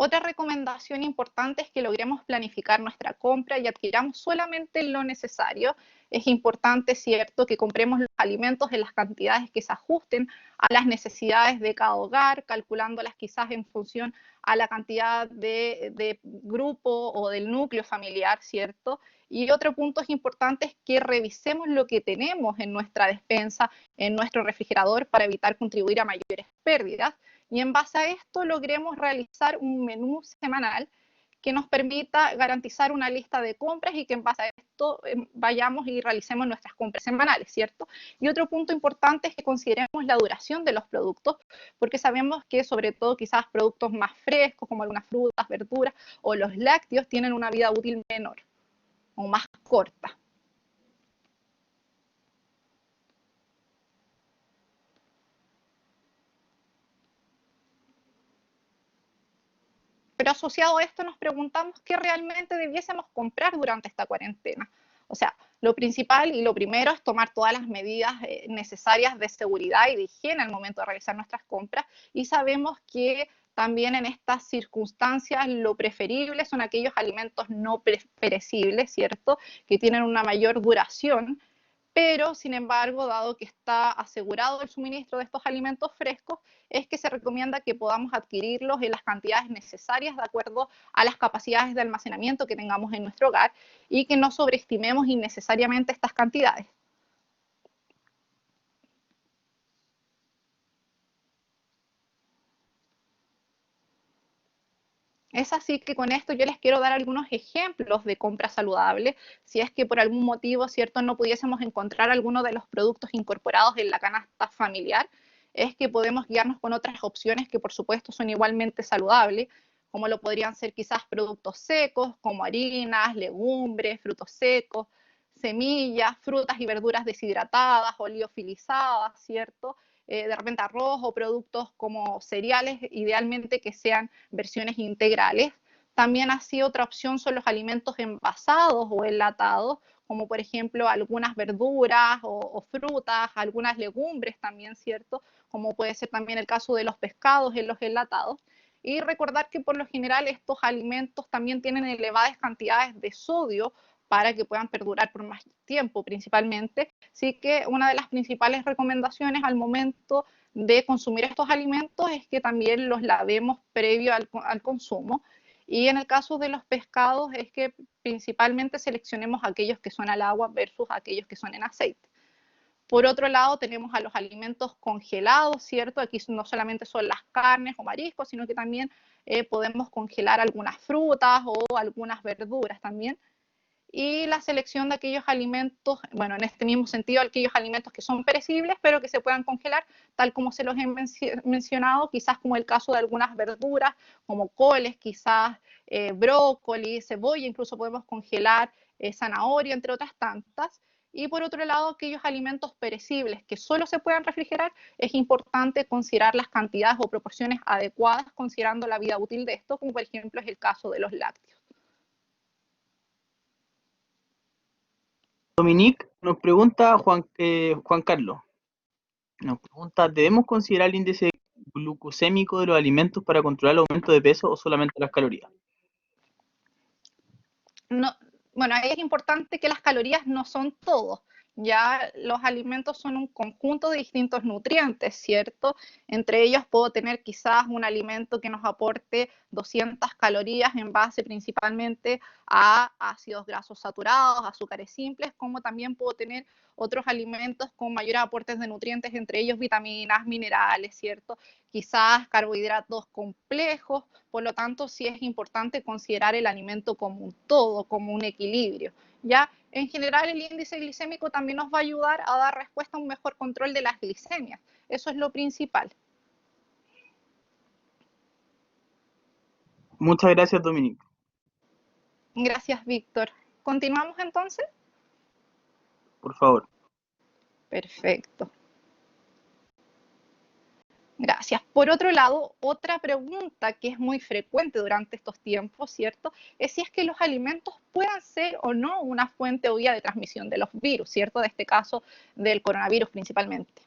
Otra recomendación importante es que logremos planificar nuestra compra y adquiramos solamente lo necesario. Es importante, cierto, que compremos los alimentos en las cantidades que se ajusten a las necesidades de cada hogar, calculándolas quizás en función a la cantidad de grupo o del núcleo familiar, ¿cierto? Y otro punto importante es que revisemos lo que tenemos en nuestra despensa, en nuestro refrigerador, para evitar contribuir a mayores pérdidas, y en base a esto logremos realizar un menú semanal que nos permita garantizar una lista de compras y que en base a esto vayamos y realicemos nuestras compras semanales, ¿cierto? Y otro punto importante es que consideremos la duración de los productos, porque sabemos que sobre todo quizás productos más frescos como algunas frutas, verduras o los lácteos tienen una vida útil menor o más corta. Pero asociado a esto nos preguntamos qué realmente debiésemos comprar durante esta cuarentena. O sea, lo principal y lo primero es tomar todas las medidas necesarias de seguridad y de higiene al momento de realizar nuestras compras, y sabemos que También en estas circunstancias lo preferible son aquellos alimentos no perecibles, ¿cierto? Que tienen una mayor duración, pero sin embargo, dado que está asegurado el suministro de estos alimentos frescos, es que se recomienda que podamos adquirirlos en las cantidades necesarias de acuerdo a las capacidades de almacenamiento que tengamos en nuestro hogar y que no sobreestimemos innecesariamente estas cantidades. Es así que con esto yo les quiero dar algunos ejemplos de compra saludable. Si es que por algún motivo, ¿cierto?, no pudiésemos encontrar alguno de los productos incorporados en la canasta familiar, es que podemos guiarnos con otras opciones que por supuesto son igualmente saludables, como lo podrían ser quizás productos secos, como harinas, legumbres, frutos secos, semillas, frutas y verduras deshidratadas o liofilizadas, ¿cierto? De repente arroz o productos como cereales, idealmente que sean versiones integrales. También así otra opción son los alimentos envasados o enlatados, como por ejemplo algunas verduras o frutas, algunas legumbres también, ¿cierto? Como puede ser también el caso de los pescados en los enlatados. Y recordar que por lo general estos alimentos también tienen elevadas cantidades de sodio para que puedan perdurar por más tiempo principalmente. Así que una de las principales recomendaciones al momento de consumir estos alimentos es que también los lavemos previo al consumo. Y en el caso de los pescados es que principalmente seleccionemos aquellos que son al agua versus aquellos que son en aceite. Por otro lado, tenemos a los alimentos congelados, ¿cierto? Aquí no solamente son las carnes o mariscos, sino que también podemos congelar algunas frutas o algunas verduras también. Y la selección de aquellos alimentos, bueno, en este mismo sentido, aquellos alimentos que son perecibles, pero que se puedan congelar, tal como se los he mencionado, quizás como el caso de algunas verduras, como coles, quizás brócoli, cebolla, incluso podemos congelar zanahoria, entre otras tantas. Y por otro lado, aquellos alimentos perecibles que solo se puedan refrigerar, es importante considerar las cantidades o proporciones adecuadas, considerando la vida útil de esto, como por ejemplo es el caso de los lácteos. Dominique nos pregunta Juan Carlos, nos pregunta, ¿debemos considerar el índice glucosémico de los alimentos para controlar el aumento de peso o solamente las calorías? No, bueno, ahí es importante que las calorías no son todo. Ya los alimentos son un conjunto de distintos nutrientes, ¿cierto? Entre ellos puedo tener quizás un alimento que nos aporte 200 calorías en base principalmente a ácidos grasos saturados, azúcares simples, como también puedo tener otros alimentos con mayores aportes de nutrientes, entre ellos vitaminas, minerales, ¿cierto? Quizás carbohidratos complejos, por lo tanto sí es importante considerar el alimento como un todo, como un equilibrio. Ya en general el índice glicémico también nos va a ayudar a dar respuesta a un mejor control de las glicemias. Eso es lo principal. Muchas gracias, Dominique. Gracias, Víctor. ¿Continuamos entonces? Por favor. Perfecto. Gracias. Por otro lado, otra pregunta que es muy frecuente durante estos tiempos, ¿cierto? Es si es que los alimentos puedan ser o no una fuente o vía de transmisión de los virus, ¿cierto? De este caso, del coronavirus principalmente.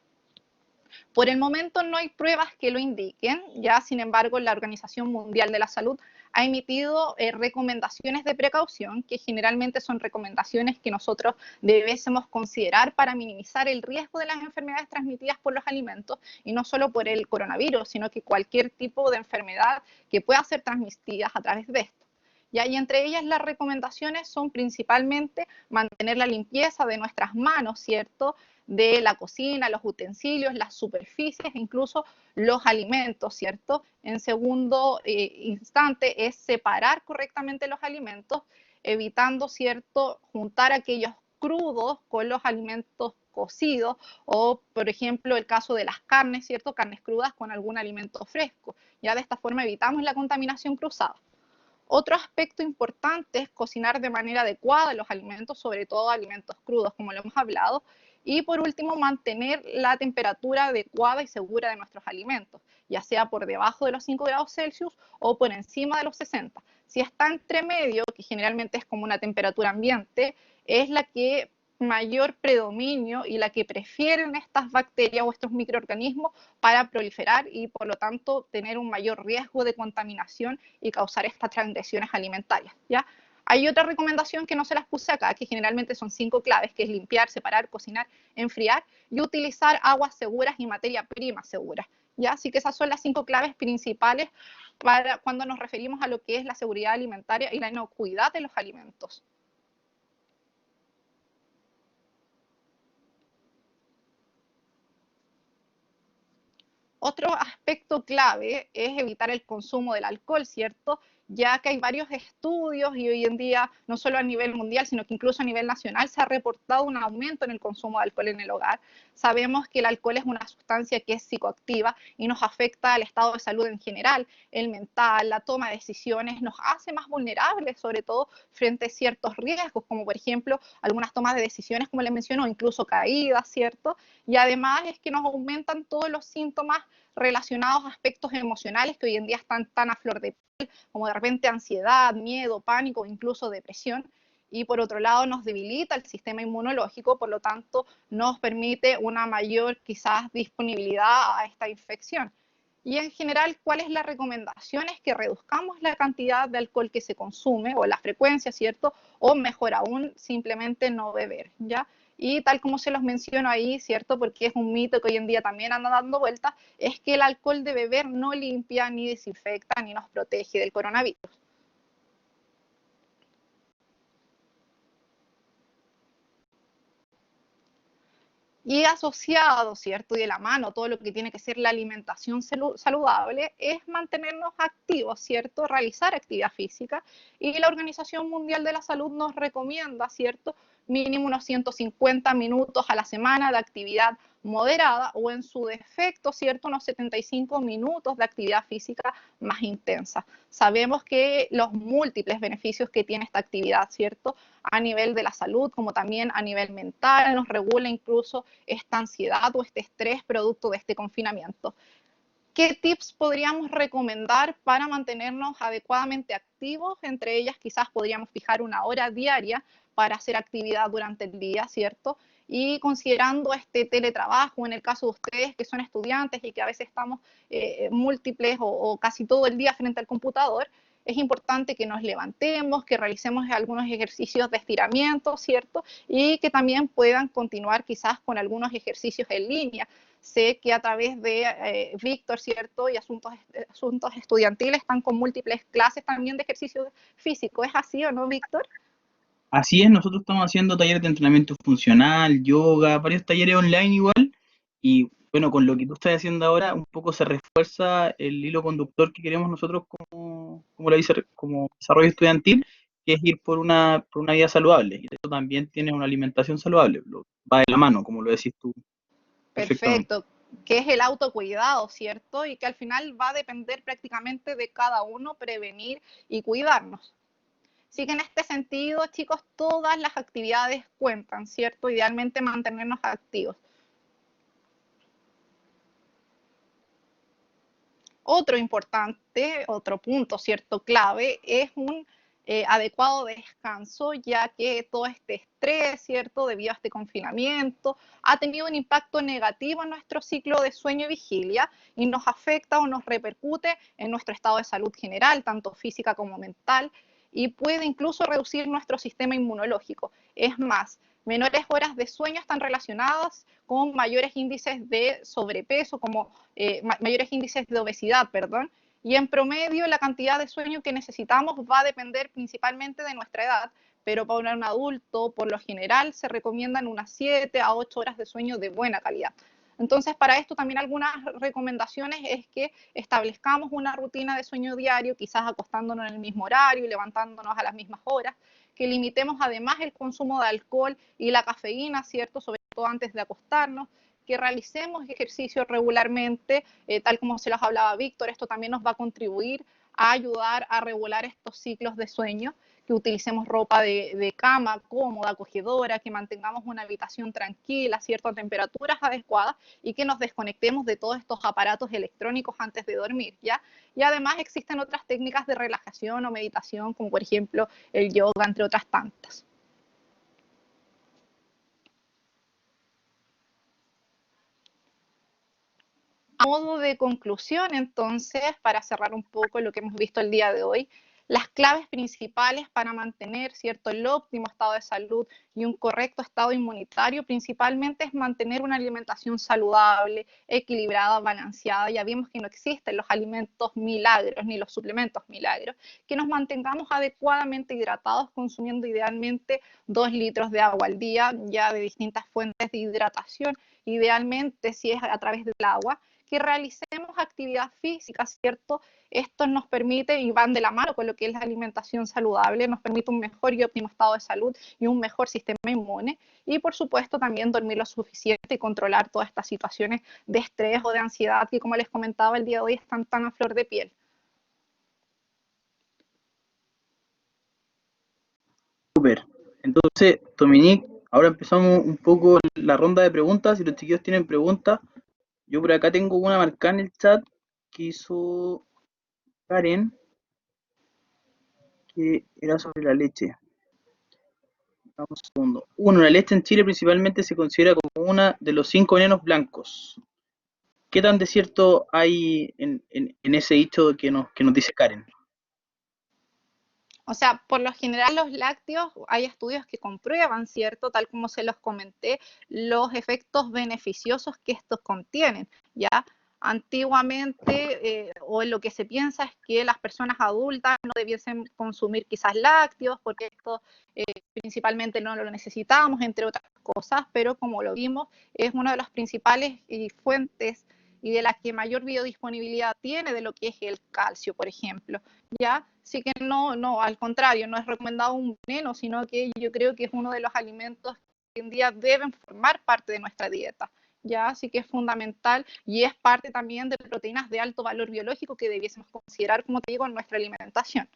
Por el momento no hay pruebas que lo indiquen, ya sin embargo la Organización Mundial de la Salud ha emitido recomendaciones de precaución, que generalmente son recomendaciones que nosotros debiésemos considerar para minimizar el riesgo de las enfermedades transmitidas por los alimentos, y no solo por el coronavirus, sino que cualquier tipo de enfermedad que pueda ser transmitida a través de esto. ¿Ya? Y entre ellas las recomendaciones son principalmente mantener la limpieza de nuestras manos, ¿cierto? De la cocina, los utensilios, las superficies, incluso los alimentos, ¿cierto? En segundo instante es separar correctamente los alimentos, evitando, ¿cierto?, juntar aquellos crudos con los alimentos cocidos o, por ejemplo, el caso de las carnes, ¿cierto? Carnes crudas con algún alimento fresco. Ya de esta forma evitamos la contaminación cruzada. Otro aspecto importante es cocinar de manera adecuada los alimentos, sobre todo alimentos crudos, como lo hemos hablado. Y por último, mantener la temperatura adecuada y segura de nuestros alimentos, ya sea por debajo de los 5 grados Celsius o por encima de los 60. Si está entre medio, que generalmente es como una temperatura ambiente, es la que mayor predominio y la que prefieren estas bacterias o estos microorganismos para proliferar y por lo tanto tener un mayor riesgo de contaminación y causar estas transgresiones alimentarias, ¿ya? Hay otra recomendación que no se las puse acá, que generalmente son 5 claves, que es limpiar, separar, cocinar, enfriar y utilizar aguas seguras y materia prima segura, ¿ya? Así que esas son las 5 claves principales para cuando nos referimos a lo que es la seguridad alimentaria y la inocuidad de los alimentos. Otro aspecto clave es evitar el consumo del alcohol, ¿cierto? Ya que hay varios estudios y hoy en día, no solo a nivel mundial, sino que incluso a nivel nacional, se ha reportado un aumento en el consumo de alcohol en el hogar. Sabemos que el alcohol es una sustancia que es psicoactiva y nos afecta al estado de salud en general, el mental, la toma de decisiones, nos hace más vulnerables, sobre todo frente a ciertos riesgos, como por ejemplo algunas tomas de decisiones, como les menciono, incluso caídas, ¿cierto? Y además es que nos aumentan todos los síntomas relacionados a aspectos emocionales que hoy en día están tan a flor de piel, como de repente ansiedad, miedo, pánico, incluso depresión. Y por otro lado nos debilita el sistema inmunológico, por lo tanto nos permite una mayor quizás disponibilidad a esta infección. Y en general, ¿cuál es la recomendación? Es que reduzcamos la cantidad de alcohol que se consume o la frecuencia, ¿cierto? O mejor aún, simplemente no beber, ¿ya? Y tal como se los menciono ahí, ¿cierto? Porque es un mito que hoy en día también anda dando vueltas, es que el alcohol de beber no limpia, ni desinfecta, ni nos protege del coronavirus. Y asociado, ¿cierto? Y de la mano, todo lo que tiene que ser la alimentación saludable, es mantenernos activos, ¿cierto? Realizar actividad física. Y la Organización Mundial de la Salud nos recomienda, ¿cierto? Mínimo unos 150 minutos a la semana de actividad moderada o en su defecto, ¿cierto? Unos 75 minutos de actividad física más intensa. Sabemos que los múltiples beneficios que tiene esta actividad, ¿cierto? A nivel de la salud, como también a nivel mental, nos regula incluso esta ansiedad o este estrés producto de este confinamiento. ¿Qué tips podríamos recomendar para mantenernos adecuadamente activos? Entre ellas quizás podríamos fijar una hora diaria para hacer actividad durante el día, ¿cierto? Y considerando este teletrabajo, en el caso de ustedes que son estudiantes y que a veces estamos múltiples o casi todo el día frente al computador, es importante que nos levantemos, que realicemos algunos ejercicios de estiramiento, ¿cierto? Y que también puedan continuar quizás con algunos ejercicios en línea. Sé que a través de Víctor, ¿cierto? Y asuntos estudiantiles están con múltiples clases también de ejercicio físico. ¿Es así o no, Víctor? Así es, nosotros estamos haciendo talleres de entrenamiento funcional, yoga, varios talleres online igual, y bueno, con lo que tú estás haciendo ahora, un poco se refuerza el hilo conductor que queremos nosotros como desarrollo estudiantil, que es ir por una vida saludable, y eso también tiene una alimentación saludable, va de la mano, como lo decís tú perfectamente. Perfecto, que es el autocuidado, ¿cierto? Y que al final va a depender prácticamente de cada uno prevenir y cuidarnos. Así que en este sentido, chicos, todas las actividades cuentan, ¿cierto? Idealmente mantenernos activos. Otro importante, otro punto, ¿cierto? Clave, es un adecuado descanso, ya que todo este estrés, ¿cierto? Debido a este confinamiento, ha tenido un impacto negativo en nuestro ciclo de sueño y vigilia y nos afecta o nos repercute en nuestro estado de salud general, tanto física como mental, y puede incluso reducir nuestro sistema inmunológico. Es más, menores horas de sueño están relacionadas con mayores índices de sobrepeso, como mayores índices de obesidad, perdón, y en promedio la cantidad de sueño que necesitamos va a depender principalmente de nuestra edad, pero para un adulto, por lo general, se recomiendan unas 7 a 8 horas de sueño de buena calidad. Entonces, para esto también algunas recomendaciones es que establezcamos una rutina de sueño diario, quizás acostándonos en el mismo horario y levantándonos a las mismas horas, que limitemos además el consumo de alcohol y la cafeína, ¿cierto? Sobre todo antes de acostarnos, que realicemos ejercicio regularmente, tal como se los hablaba Víctor, esto también nos va a contribuir a ayudar a regular estos ciclos de sueño, que utilicemos ropa de cama cómoda, acogedora, que mantengamos una habitación tranquila, ciertas temperaturas adecuadas y que nos desconectemos de todos estos aparatos electrónicos antes de dormir, ¿ya? Y además existen otras técnicas de relajación o meditación, como por ejemplo el yoga, entre otras tantas. A modo de conclusión, entonces, para cerrar un poco lo que hemos visto el día de hoy, las claves principales para mantener, ¿cierto?, el óptimo estado de salud y un correcto estado inmunitario, principalmente es mantener una alimentación saludable, equilibrada, balanceada. Ya vimos que no existen los alimentos milagros ni los suplementos milagros, que nos mantengamos adecuadamente hidratados, consumiendo idealmente 2 litros de agua al día, ya de distintas fuentes de hidratación, idealmente si es a través del agua, que realicemos actividad física, ¿cierto? Esto nos permite, y van de la mano con lo que es la alimentación saludable, nos permite un mejor y óptimo estado de salud y un mejor sistema inmune. Y por supuesto también dormir lo suficiente y controlar todas estas situaciones de estrés o de ansiedad que, como les comentaba, el día de hoy están tan a flor de piel. Súper. Entonces, Dominique, ahora empezamos un poco la ronda de preguntas. Si los chiquillos tienen preguntas, yo por acá tengo una marcada en el chat que hizo Karen, que era sobre la leche. Vamos un segundo. Uno, la leche en Chile principalmente se considera como una de los 5 venenos blancos. ¿Qué tan de cierto hay en ese dicho que nos dice Karen? O sea, por lo general los lácteos, hay estudios que comprueban, ¿cierto? Tal como se los comenté, los efectos beneficiosos que estos contienen, ¿ya? Antiguamente, o lo que se piensa es que las personas adultas no debiesen consumir quizás lácteos, porque esto principalmente no lo necesitamos, entre otras cosas, pero como lo vimos, es una de las principales fuentes y de la que mayor biodisponibilidad tiene de lo que es el calcio, por ejemplo. ¿Ya? Así que no, al contrario, no es recomendado un veneno, sino que yo creo que es uno de los alimentos que hoy en día deben formar parte de nuestra dieta. ¿Ya? Así que es fundamental y es parte también de proteínas de alto valor biológico que debiésemos considerar, como te digo, en nuestra alimentación.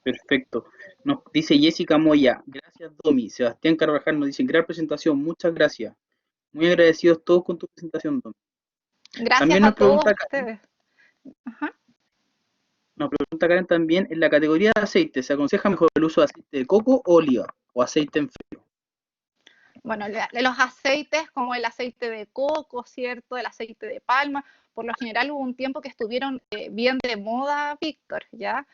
Perfecto. Nos dice Jessica Moya, gracias Domi. Sebastián Carvajal nos dice, gran presentación, muchas gracias. Muy agradecidos todos con tu presentación, Domi. Gracias También a nos todos pregunta Karen, ustedes. Ajá. también, en la categoría de aceite, ¿se aconseja mejor el uso de aceite de coco o oliva? ¿O aceite en frío? Bueno, los aceites como el aceite de coco, ¿cierto? El aceite de palma, por lo general hubo un tiempo que estuvieron bien de moda, Víctor, ¿ya?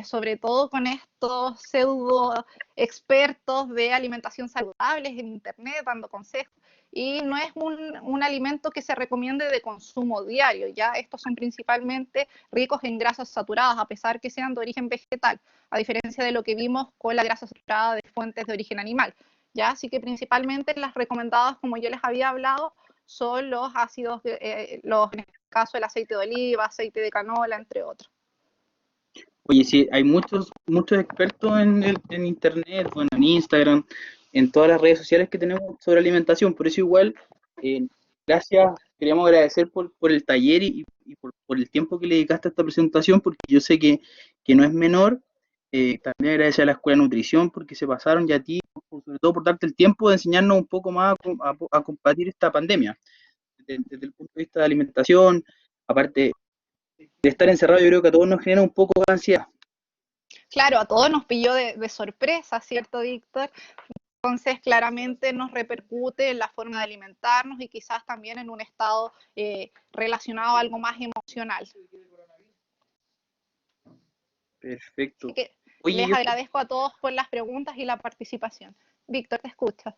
Sobre todo con estos pseudo expertos de alimentación saludable en internet dando consejos. Y no es un alimento que se recomiende de consumo diario, ¿ya? Estos son principalmente ricos en grasas saturadas, a pesar que sean de origen vegetal, a diferencia de lo que vimos con la grasa saturada de fuentes de origen animal. ¿Ya? Así que principalmente las recomendadas, como yo les había hablado, son los ácidos, en este caso el aceite de oliva, aceite de canola, entre otros. Oye, sí, hay muchos expertos en internet, bueno, en Instagram, en todas las redes sociales que tenemos sobre alimentación. Por eso igual, gracias, queríamos agradecer por el taller y por el tiempo que le dedicaste a esta presentación, porque yo sé que no es menor. También agradecer a la Escuela de Nutrición porque se pasaron, y a ti, sobre todo por darte el tiempo de enseñarnos un poco más a combatir esta pandemia, desde el punto de vista de alimentación. Aparte de estar encerrado, yo creo que a todos nos genera un poco de ansiedad. Claro, a todos nos pilló de sorpresa, ¿cierto, Víctor? Entonces, claramente nos repercute en la forma de alimentarnos y quizás también en un estado relacionado a algo más emocional. Así Perfecto. que Oye, les agradezco a todos por las preguntas y la participación. Víctor, te escucho.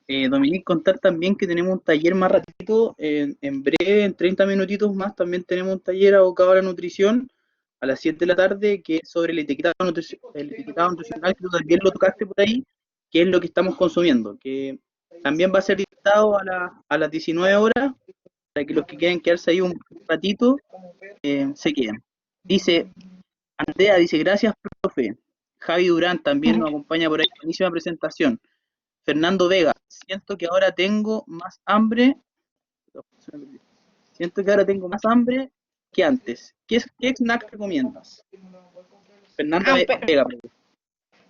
Dominique, contar también que tenemos un taller más ratito, en breve, en 30 minutitos más, también tenemos un taller abocado a la nutrición a las 7 de la tarde, que es sobre el etiquetado nutricional, que tú también lo tocaste por ahí, que es lo que estamos consumiendo, que también va a ser dictado a las 19 horas, para que los que quieran quedarse ahí un ratito, se queden. Dice, Andrea dice, gracias, profe. Javi Durán también nos acompaña por ahí, buenísima presentación. Fernando Vega, siento que ahora tengo más hambre que antes. ¿Qué snack recomiendas? Fernanda Ah, Vega.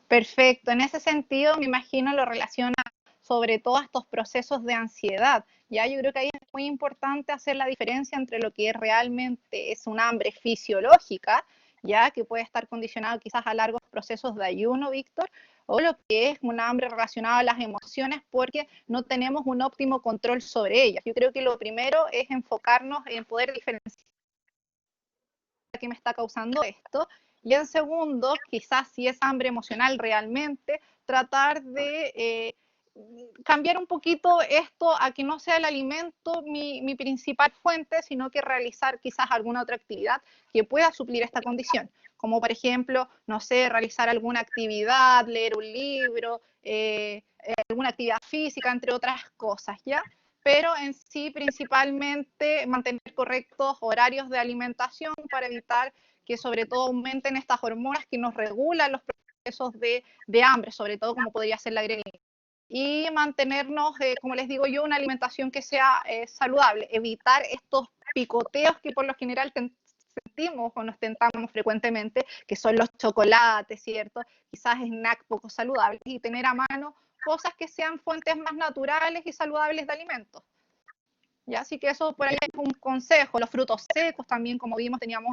perfecto. En ese sentido, me imagino lo relaciona sobre todo a estos procesos de ansiedad. Ya yo creo que ahí es muy importante hacer la diferencia entre lo que realmente es un hambre fisiológica, ya que puede estar condicionado quizás a largos procesos de ayuno, Víctor, o lo que es un hambre relacionado a las emociones porque no tenemos un óptimo control sobre ellas. Yo creo que lo primero es enfocarnos en poder diferenciar qué me está causando esto, y en segundo, quizás si es hambre emocional realmente, tratar de cambiar un poquito esto a que no sea el alimento mi principal fuente, sino que realizar quizás alguna otra actividad que pueda suplir esta condición, como por ejemplo, no sé, realizar alguna actividad, leer un libro, alguna actividad física, entre otras cosas, ¿ya? Pero en sí principalmente mantener correctos horarios de alimentación para evitar que sobre todo aumenten estas hormonas que nos regulan los procesos de hambre, sobre todo como podría ser la grelina. Y mantenernos, como les digo yo, una alimentación que sea saludable, evitar estos picoteos que por lo general sentimos o nos tentamos frecuentemente, que son los chocolates, ¿cierto? Quizás snacks poco saludables, y tener a mano cosas que sean fuentes más naturales y saludables de alimentos. ¿Ya? Así que eso por ahí es un consejo. Los frutos secos también, como vimos, tenían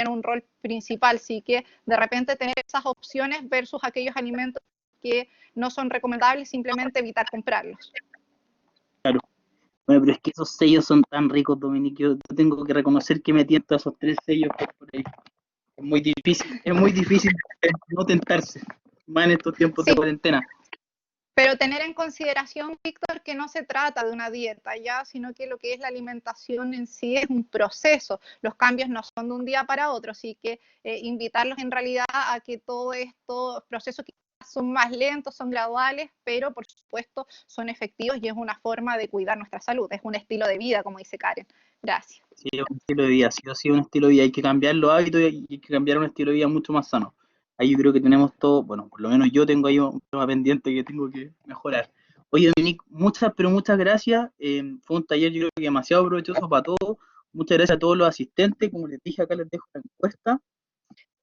un rol principal, así que de repente tener esas opciones versus aquellos alimentos que no son recomendables, simplemente evitar comprarlos. Claro. Bueno, pero es que esos sellos son tan ricos, Dominique. Yo tengo que reconocer que me tiento a esos 3 sellos por ahí. Es muy difícil no tentarse, más en estos tiempos de Sí, cuarentena. pero tener en consideración, Víctor, que no se trata de una dieta ya, sino que lo que es la alimentación en sí es un proceso. Los cambios no son de un día para otro, así que invitarlos en realidad a que todos estos procesos que son más lentos, son graduales, pero por supuesto son efectivos y es una forma de cuidar nuestra salud, es un estilo de vida, como dice Karen. Gracias. Sí, es un estilo de vida, sí o sí un estilo de vida. Hay que cambiar los hábitos y hay que cambiar un estilo de vida mucho más sano. Ahí yo creo que tenemos todo, bueno, por lo menos yo tengo ahí un tema pendiente que tengo que mejorar. Oye, Dominique, muchas, pero muchas gracias. Fue un taller, yo creo que demasiado provechoso para todos. Muchas gracias a todos los asistentes. Como les dije, acá les dejo la encuesta.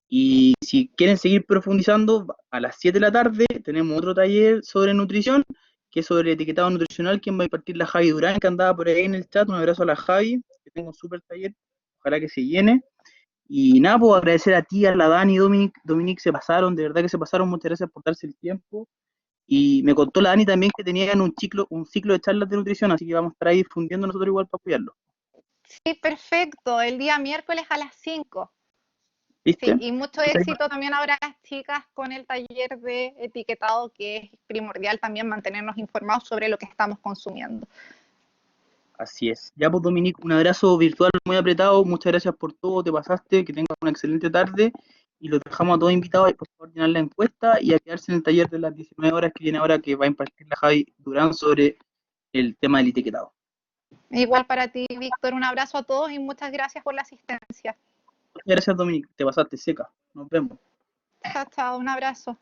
Y si quieren seguir profundizando, a las 7 de la tarde tenemos otro taller sobre nutrición, que es sobre el etiquetado nutricional, quien va a impartir la Javi Durán, que andaba por ahí en el chat. Un abrazo a la Javi, que tengo un súper taller, ojalá que se llene. Y nada, puedo agradecer a ti, a la Dani, Dominique, se pasaron, de verdad que se pasaron, muchas gracias por darse el tiempo. Y me contó la Dani también que tenían un ciclo de charlas de nutrición, así que vamos a estar ahí difundiendo nosotros igual para apoyarlo. Sí, perfecto, el día miércoles a las 5. Sí, ¿Viste? y mucho éxito también ahora las chicas con el taller de etiquetado, que es primordial también mantenernos informados sobre lo que estamos consumiendo. Así es. Ya pues, Dominique, un abrazo virtual muy apretado. Muchas gracias por todo, te pasaste, que tengas una excelente tarde y los dejamos a todos invitados a por favor llenar la encuesta y a quedarse en el taller de las 19 horas que viene ahora, que va a impartir la Javi Durán sobre el tema del etiquetado. Igual para ti, Víctor, un abrazo a todos y muchas gracias por la asistencia. Muchas gracias, Dominique, te pasaste seca. Nos vemos. Chao, chao, un abrazo.